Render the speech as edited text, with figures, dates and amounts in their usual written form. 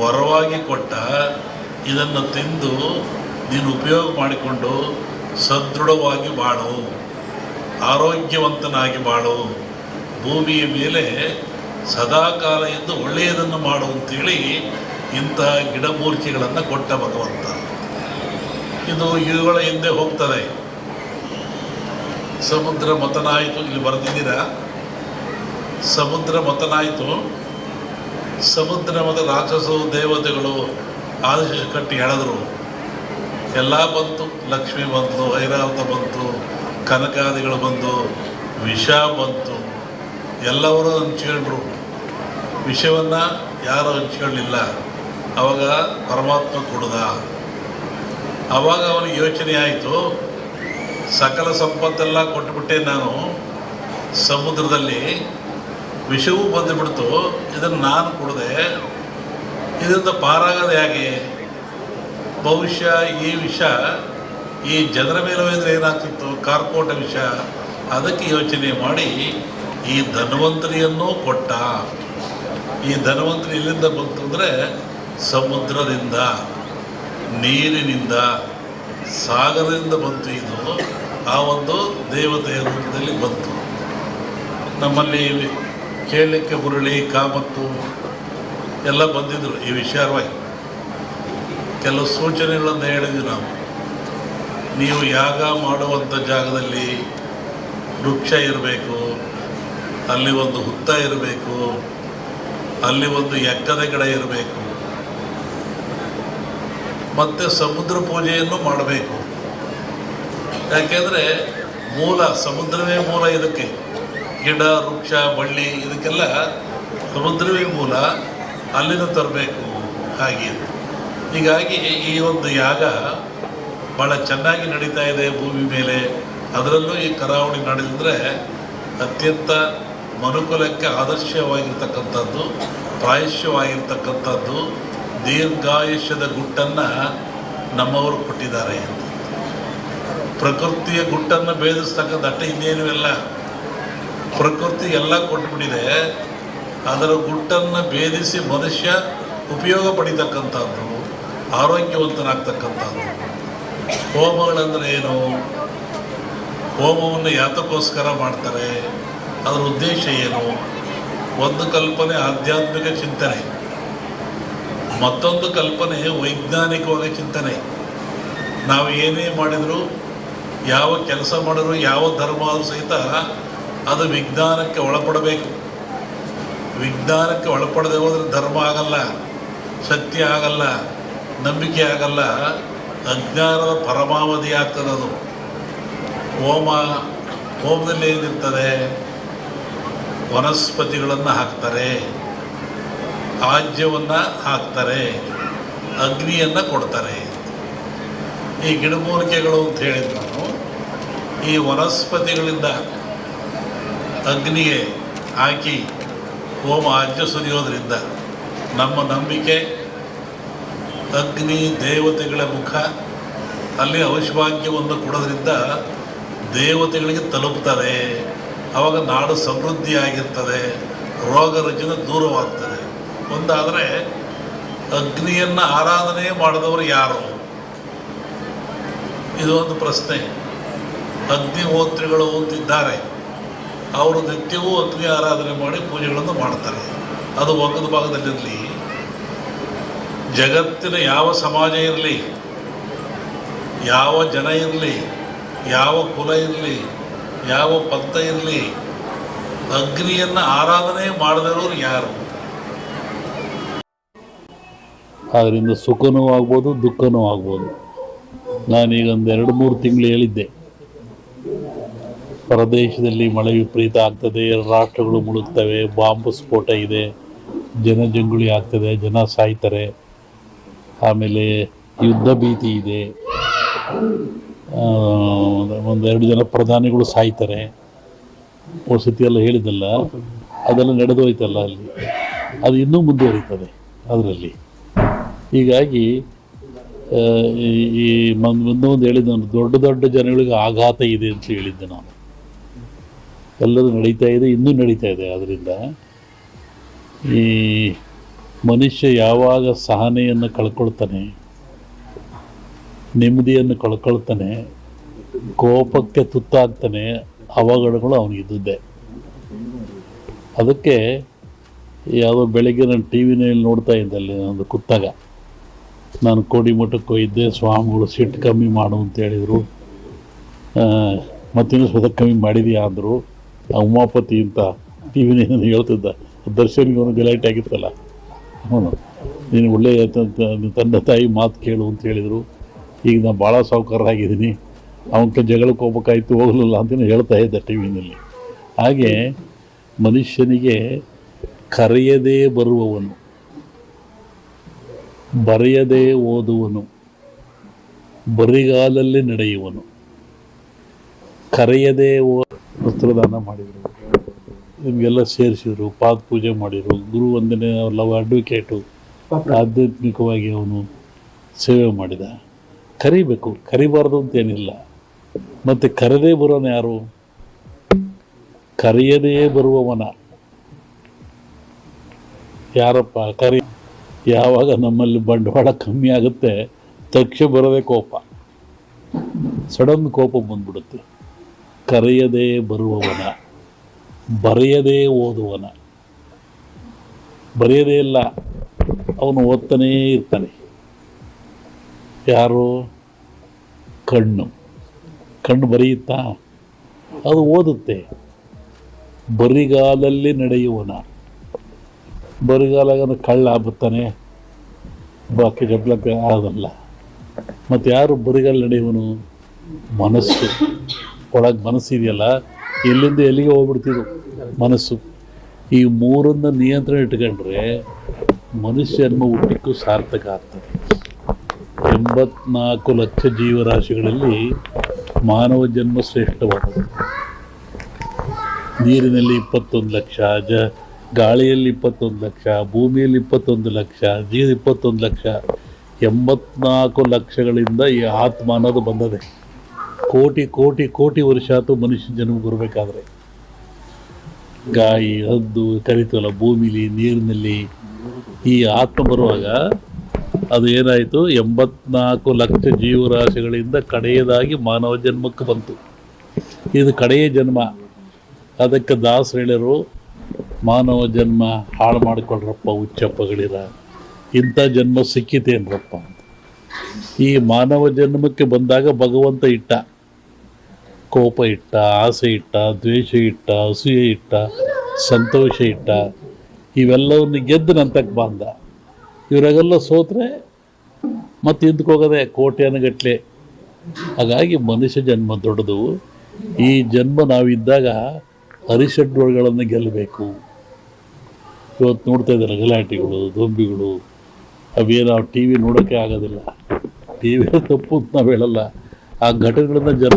ವರವಾಗಿ ಕೊಟ್ಟ. ಇದನ್ನು ತಿಂದು ನೀನು ಉಪಯೋಗ ಮಾಡಿಕೊಂಡು ಸದೃಢವಾಗಿ ಬಾಳು, ಆರೋಗ್ಯವಂತನಾಗಿ ಬಾಳು, ಭೂಮಿಯ ಮೇಲೆ ಸದಾಕಾಲ ಇದ್ದು ಒಳ್ಳೆಯದನ್ನು ಮಾಡು ಅಂತೇಳಿ ಇಂತಹ ಗಿಡಮೂಲಿಕೆಗಳನ್ನು ಕೊಟ್ಟ ಭಗವಂತ. ಇದು ಇವುಗಳ ಹಿಂದೆ ಹೋಗ್ತದೆ. ಸಮುದ್ರ ಮಥನಾಯಿತು, ಇಲ್ಲಿ ಬರೆದಿದ್ದೀರಾ, ಸಮುದ್ರ ಮಥನಾಯಿತು. ಸಮುದ್ರ ಮತ್ತು ರಾಕ್ಷಸರು ದೇವತೆಗಳು ಆದೇಶ ಕಟ್ಟಿ ಎಳೆದರು. ಎಲ್ಲ ಬಂತು, ಲಕ್ಷ್ಮಿ ಬಂತು, ಐರಾವತ ಬಂತು, ಕನಕಾದಿಗಳು ಬಂದು, ವಿಷ ಬಂತು. ಎಲ್ಲರೂ ಹಂಚ್ಕೊಂಡ್ರು. ವಿಷವನ್ನು ಯಾರು ಹಂಚ್ಕೊಳ್ಳಿಲ್ಲ. ಆವಾಗ ಪರಮಾತ್ಮ ಕೊಡುದ. ಆವಾಗ ಅವನಿಗೆ ಯೋಚನೆ ಆಯಿತು, ಸಕಲ ಸಂಪತ್ತೆಲ್ಲ ಕೊಟ್ಟುಬಿಟ್ಟೆ ನಾನು, ಸಮುದ್ರದಲ್ಲಿ ವಿಷವೂ ಬಂದುಬಿಡ್ತು, ಇದನ್ನು ನಾನು ಕುಡಿದೆ, ಇದರಿಂದ ಪಾರಾಗದೆ ಹೇಗೆ? ಬಹುಶಃ ಈ ವಿಷ ಈ ಜನರ ಮೇಲೆ ಹೋದರೆ ಏನಾಗ್ತಿತ್ತು, ಕಾರ್ಕೋಟ ವಿಷ. ಅದಕ್ಕೆ ಯೋಚನೆ ಮಾಡಿ ಈ ಧನ್ವಂತರಿಯನ್ನೂ ಕೊಟ್ಟ. ಈ ಧನ್ವಂತರಿ ಎಲ್ಲಿಂದ ಬಂತು ಅಂದರೆ ಸಮುದ್ರದಿಂದ, ನೀರಿನಿಂದ, ಸಾಗರದಿಂದ ಬಂತು. ಇದು ಆ ಒಂದು ದೇವತೆಯ ರೂಪದಲ್ಲಿ ಬಂತು. ನಮ್ಮಲ್ಲಿ ಕೇಳಲಿಕ್ಕೆ ಹುರುಳಿ, ಕಾಮತ್ತು ಎಲ್ಲ ಬಂದಿದ್ದರು ಈ ವಿಚಾರವಾಗಿ. ಕೆಲವು ಸೂಚನೆಗಳನ್ನು ಹೇಳಿದ್ವಿ ನಾವು. ನೀವು ಯಾಗ ಮಾಡುವಂಥ ಜಾಗದಲ್ಲಿ ವೃಕ್ಷ ಇರಬೇಕು, ಅಲ್ಲಿ ಒಂದು ಹುತ್ತ ಇರಬೇಕು, ಅಲ್ಲಿ ಒಂದು ಎಕ್ಕದ ಗಿಡ ಇರಬೇಕು, ಮತ್ತು ಸಮುದ್ರ ಪೂಜೆಯನ್ನು ಮಾಡಬೇಕು. ಯಾಕೆಂದರೆ ಮೂಲ ಸಮುದ್ರವೇ ಮೂಲ. ಇದಕ್ಕೆ ಗಿಡ, ವೃಕ್ಷ, ಬಳ್ಳಿ ಇದಕ್ಕೆಲ್ಲ ಸಮುದ್ರವೇ ಮೂಲ. ಅಲ್ಲಿಂದ ತರಬೇಕು. ಹಾಗೆ ಹೀಗಾಗಿ ಈ ಒಂದು ಯಾಗ ಭಾಳ ಚೆನ್ನಾಗಿ ನಡೀತಾ ಇದೆ ಭೂಮಿ ಮೇಲೆ. ಅದರಲ್ಲೂ ಈ ಕರಾವಳಿ ನಡೆದಿದ್ರೆ ಅತ್ಯಂತ ಮನುಕುಲಕ್ಕೆ ಆದರ್ಶವಾಗಿರ್ತಕ್ಕಂಥದ್ದು, ಪ್ರಾಯಶ್ಯವಾಗಿರ್ತಕ್ಕಂಥದ್ದು, ದೀರ್ಘಾಯುಷ್ಯದ ಗುಟ್ಟನ್ನು ನಮ್ಮವರು ಕೊಟ್ಟಿದ್ದಾರೆ. ಪ್ರಕೃತಿಯ ಗುಟ್ಟನ್ನು ಭೇದಿಸ್ತಕ್ಕಂಥ ಅಟ್ಟ ಇನ್ನೇನು ಇಲ್ಲ. ಪ್ರಕೃತಿ ಎಲ್ಲ ಕೊಟ್ಟುಬಿಟ್ಟಿದೆ. ಅದರ ಗುಟ್ಟನ್ನು ಭೇದಿಸಿ ಮನುಷ್ಯ ಉಪಯೋಗ ಪಡಿತಕ್ಕಂಥದ್ದು, ಆರೋಗ್ಯವಂತನಾಗ್ತಕ್ಕಂಥದ್ದು. ಹೋಮಗಳಂದರೆ ಏನು? ಹೋಮವನ್ನು ಯಾತಕ್ಕೋಸ್ಕರ ಮಾಡ್ತಾರೆ? ಅದರ ಉದ್ದೇಶ ಏನು? ಒಂದು ಕಲ್ಪನೆ ಆಧ್ಯಾತ್ಮಿಕ ಚಿಂತನೆ, ಮತ್ತೊಂದು ಕಲ್ಪನೆ ವೈಜ್ಞಾನಿಕವಾಗಿ ಚಿಂತನೆ. ನಾವು ಏನೇ ಮಾಡಿದರೂ, ಯಾವ ಕೆಲಸ ಮಾಡಿದ್ರು, ಯಾವ ಧರ್ಮ ಆದರೂ ಸಹಿತ ಅದು ವಿಜ್ಞಾನಕ್ಕೆ ಒಳಪಡಬೇಕು. ವಿಜ್ಞಾನಕ್ಕೆ ಒಳಪಡದೆ ಹೋದರೆ ಧರ್ಮ ಆಗಲ್ಲ, ಸತ್ಯ ಆಗಲ್ಲ, ನಂಬಿಕೆ ಆಗಲ್ಲ, ಅಜ್ಞಾನದ ಪರಮಾವಧಿ ಆಗ್ತದೆ ಅದು. ಹೋಮದಲ್ಲಿ ಏನಿರ್ತದೆ? ವನಸ್ಪತಿಗಳನ್ನು ಹಾಕ್ತಾರೆ, ಆಜ್ಯವನ್ನು ಹಾಕ್ತಾರೆ, ಅಗ್ನಿಯನ್ನು ಕೊಡ್ತಾರೆ. ಈ ಗಿಡಮೂಲಿಕೆಗಳು ಅಂತ ಹೇಳಿದ್ರು ನಾನು. ಈ ವನಸ್ಪತಿಗಳಿಂದ ಅಗ್ನಿಗೆ ಹಾಕಿ ಹೋಮ ಆಜ್ಯ ಸುರಿಯೋದ್ರಿಂದ ನಮ್ಮ ನಂಬಿಕೆ ಅಗ್ನಿ ದೇವತೆಗಳ ಮುಖ, ಅಲ್ಲಿ ಔಷಭಾಗ್ಯವನ್ನು ಕೊಡೋದ್ರಿಂದ ದೇವತೆಗಳಿಗೆ ತಲುಪ್ತದೆ. ಆವಾಗ ನಾಡು ಸಮೃದ್ಧಿಯಾಗಿರ್ತದೆ, ರೋಗ ರುಜಿನ ದೂರವಾಗ್ತದೆ. ಒಂದಾದರೆ ಅಗ್ನಿಯನ್ನು ಆರಾಧನೆ ಮಾಡಿದವರು ಯಾರು? ಇದು ಒಂದು ಪ್ರಶ್ನೆ. ಅಗ್ನಿಹೋತ್ರಿಗಳು ಅಂತಿದ್ದಾರೆ, ಅವರು ನಿತ್ಯವೂ ಅಗ್ನಿ ಆರಾಧನೆ ಮಾಡಿ ಪೂಜೆಗಳನ್ನು ಮಾಡ್ತಾರೆ. ಅದು ಒಗ್ಗದ ಭಾಗದಲ್ಲಿರಲಿ. ಜಗತ್ತಿನ ಯಾವ ಸಮಾಜ ಇರಲಿ, ಯಾವ ಜನ ಇರಲಿ, ಯಾವ ಕುಲ ಇರಲಿ, ಯಾವ ಪಂಥ ಇರಲಿ, ಅಗ್ನಿಯನ್ನು ಆರಾಧನೆ ಮಾಡದಿರೋರು ಯಾರು? ಅದರಿಂದ ಸುಖನೂ ಆಗ್ಬೋದು, ದುಃಖನೂ ಆಗ್ಬೋದು. ನಾನೀಗ ಒಂದು 2-3 ತಿಂಗಳು ಹೇಳಿದ್ದೆ, ಪ್ರದೇಶದಲ್ಲಿ ಮಳೆ ವಿಪರೀತ ಆಗ್ತದೆ, ರಾಷ್ಟ್ರಗಳು ಮುಳುಗ್ತವೆ, ಬಾಂಬ್ ಸ್ಫೋಟ ಇದೆ, ಜನಜಂಗುಳಿ ಆಗ್ತದೆ, ಜನ ಸಾಯ್ತಾರೆ, ಆಮೇಲೆ ಯುದ್ಧ ಭೀತಿ ಇದೆ, 1-2 ಜನ ಪ್ರಧಾನಿಗಳು ಸಾಯ್ತಾರೆ. ವಸತಿ ಎಲ್ಲ ಹೇಳಿದ್ದಲ್ಲ, ಅದೆಲ್ಲ ನಡೆದೋಯ್ತಲ್ಲ ಅಲ್ಲಿ, ಅದು ಇನ್ನೂ ಮುಂದುವರಿತದೆ ಅದರಲ್ಲಿ. ಹೀಗಾಗಿ ಈ ಒಂದೊಂದು ಹೇಳಿದ್ದೆ ನಾನು, ದೊಡ್ಡ ದೊಡ್ಡ ಜನಗಳಿಗೆ ಆಘಾತ ಇದೆ ಅಂತ ಹೇಳಿದ್ದೆ ನಾನು. ಎಲ್ಲರೂ ನಡೀತಾ ಇದೆ, ಇನ್ನೂ ನಡೀತಾ ಇದೆ. ಆದ್ದರಿಂದ ಈ ಮನುಷ್ಯ ಯಾವಾಗ ಸಹನೆಯನ್ನು ಕಳ್ಕೊಳ್ತಾನೆ, ನೆಮ್ಮದಿಯನ್ನು ಕಳ್ಕೊಳ್ತಾನೆ, ಕೋಪಕ್ಕೆ ತುತ್ತಾಗ್ತಾನೆ, ಅವಘಡಗಳು ಅವನಿಗಿದ್ದೇ. ಅದಕ್ಕೆ ಯಾವುದೋ ಬೆಳಗ್ಗೆ ನಾನು ಟಿ ವಿನಲ್ಲಿ ನೋಡ್ತಾ ಇದ್ದೆ, ಅಲ್ಲಿ ಒಂದು ಕೂತಾಗ ನಾನು ಕೋಡಿಮಠಕ್ಕೆ ಹೋಗಿದ್ದೆ, ಸ್ವಾಮಿಗಳು ಸಿಟ್ಟು ಕಮ್ಮಿ ಮಾಡು ಅಂತ ಹೇಳಿದರು. ಮತ್ತಿನ್ನೂ ಸ್ವತಃ ಕಮ್ಮಿ ಮಾಡಿದೆಯಾ ಅಂದರು. ಉಮಾಪತಿ ಅಂತ ಟಿ ವಿನಲ್ಲಿ ಹೇಳ್ತಿದ್ದ, ದರ್ಶನ್ಗೆ ಅವನು ಗಲಾಟೆ ಆಗಿತ್ತಲ್ಲ, ಅವನು ನೀನು ಒಳ್ಳೆಯ ತಂದೆ ತಾಯಿ ಮಾತು ಕೇಳು ಅಂತ ಹೇಳಿದರು. ಈಗ ನಾನು ಭಾಳ ಸಾಹುಕಾರರಾಗಿದ್ದೀನಿ, ಅವನ ಜಗಳಕ್ಕೆ ಹೋಗ್ಬೇಕಾಯ್ತು, ಹೋಗಲಿಲ್ಲ ಅಂತಲೂ ಹೇಳ್ತಾ ಇದ್ದೆ ಟಿ ವಿನಲ್ಲಿ. ಹಾಗೆ ಮನುಷ್ಯನಿಗೆ ಕರೆಯದೇ ಬರುವವನು, ಬರೆಯದೇ ಓದುವನು, ಬರಿಗಾಲಲ್ಲಿ ನಡೆಯುವನು, ಕರೆಯದೇ ವಸ್ತ್ರದಾನ ಮಾಡಿದರು, ನಿಮಗೆಲ್ಲ ಸೇರಿಸಿದರು, ಪಾದ ಪೂಜೆ ಮಾಡಿದರು, ಗುರು ವಂದನೆ ಲವ್ ಅಡ್ವೊಕೇಟು, ಆಧ್ಯಾತ್ಮಿಕವಾಗಿ ಅವನು ಸೇವೆ ಮಾಡಿದ. ಕರಿಬೇಕು, ಕರಿಬಾರ್ದು ಅಂತೇನಿಲ್ಲ. ಮತ್ತು ಕರೆದೇ ಬರೋನು ಯಾರು? ಕರೆಯದೇ ಬರುವವನ ಯಾರಪ್ಪ? ಯಾವಾಗ ನಮ್ಮಲ್ಲಿ ಬಂಡವಾಳ ಕಮ್ಮಿ ಆಗುತ್ತೆ ತಕ್ಷಣ ಬರೋದೇ ಕೋಪ, ಸಡನ್ ಕೋಪ ಬಂದ್ಬಿಡುತ್ತೆ. ಕರೆಯದೇ ಬರುವವನ, ಬರೆಯದೇ ಓದುವನ. ಬರೆಯದೇ ಇಲ್ಲ, ಅವನು ಓದ್ತಾನೇ ಇರ್ತಾನೆ. ಯಾರು? ಕಣ್ಣು. ಕಣ್ಣು ಬರೆಯುತ್ತಾ? ಅದು ಓದುತ್ತೆ. ಬರಿಗಾಲಲ್ಲಿ ನಡೆಯುವನ. ಬರಿಗಾಲಾಗ ಕಳ್ಳ ಬರ್ತಾನೆ, ಬಾಕಿ ಜಬ್ಲಕ್ಕೆ ಆಗೋದಲ್ಲ. ಮತ್ತು ಯಾರು ಬರಿಗಾಲ ನಡೆಯುವನು? ಮನಸ್ಸು. ಒಳಗೆ ಮನಸ್ಸಿದೆಯಲ್ಲ, ಎಲ್ಲಿಂದ ಎಲ್ಲಿಗೆ ಹೋಗ್ಬಿಡ್ತಿದ್ದು ಮನಸ್ಸು. ಈ ಮೂರನ್ನು ನಿಯಂತ್ರಣ ಇಟ್ಕೊಂಡ್ರೆ ಮನುಷ್ಯನ ಹುಟ್ಟಿಕ್ಕೂ ಸಾರ್ಥಕ ಆಗ್ತದೆ. 84 ಲಕ್ಷ ಜೀವರಾಶಿಗಳಲ್ಲಿ ಮಾನವ ಜನ್ಮ ಶ್ರೇಷ್ಠವಾದದ್ದು. ನೀರಿನಲ್ಲಿ 21 ಲಕ್ಷ, ಗಾಳಿಯಲ್ಲಿ 21 ಲಕ್ಷ, ಭೂಮಿಯಲ್ಲಿ 21 ಲಕ್ಷ, 21 ಲಕ್ಷ. 84 ಲಕ್ಷಗಳಿಂದ ಈ ಆತ್ಮ ಅನ್ನೋದು ಬಂದದೆ. ಕೋಟಿ ಕೋಟಿ ಕೋಟಿ ವರ್ಷ ಆಯ್ತು ಮನುಷ್ಯ ಜನ್ಮ ಬರಬೇಕಾದ್ರೆ. ಗಾಯಿ, ಹದ್ದು ಕರಿತಲ್ಲ, ಭೂಮಿಲಿ, ನೀರಿನಲ್ಲಿ ಈ ಆತ್ಮ ಬರುವಾಗ ಅದು ಏನಾಯಿತು? 84 ಲಕ್ಷ ಜೀವರಾಶಿಗಳಿಂದ ಕಡೆಯದಾಗಿ ಮಾನವ ಜನ್ಮಕ್ಕೆ ಬಂತು. ಇದು ಕಡೆಯ ಜನ್ಮ. ಅದಕ್ಕೆ ದಾಸರು ಹೇಳಿರು, ಮಾನವ ಜನ್ಮ ಹಾಳು ಮಾಡಿಕೊಳ್ಳ್ರಪ್ಪ ಹುಚ್ಚಪ್ಪಗಳಿರ, ಇಂಥ ಜನ್ಮ ಸಿಕ್ಕಿತೇನ್ರಪ್ಪ ಅಂತ. ಈ ಮಾನವ ಜನ್ಮಕ್ಕೆ ಬಂದಾಗ ಭಗವಂತ ಇಟ್ಟ, ಕೋಪ ಇಟ್ಟ, ಆಸೆ ಇಟ್ಟ, ದ್ವೇಷ ಇಟ್ಟ, ಅಸೂಯೆ ಇಟ್ಟ, ಸಂತೋಷ ಇಟ್ಟ. ಇವೆಲ್ಲವನ್ನು ಗೆದ್ದು ನಂತಕ್ಕೆ ಬಂದ. ಇವರಾಗೆಲ್ಲ ಸೋತ್ರೆ ಮತ್ತೆ ಹಿಂದಕ್ಕೋಗೋದೆ ಕೋಟ್ಯಾನುಗಟ್ಟಲೆ. ಹಾಗಾಗಿ ಮನುಷ್ಯ ಜನ್ಮ ದೊಡ್ಡದು. ಈ ಜನ್ಮ ನಾವಿದ್ದಾಗ ಅರಿಷಡ್ವರ್ಗಳನ್ನು ಗೆಲ್ಲಬೇಕು. ಇವತ್ತು ನೋಡ್ತಾ ಇದ್ದಾರೆ ಗಲಾಟೆಗಳು, ದೊಂಬಿಗಳು, ಅವೇನೋ ಟಿ ವಿ ನೋಡೋಕ್ಕೆ ಆಗೋದಿಲ್ಲ. ಟಿ ವಿ ತಪ್ಪು ಅಂತ ನಾವು ಹೇಳಲ್ಲ, ಆ ಘಟನೆಗಳನ್ನು ಜನ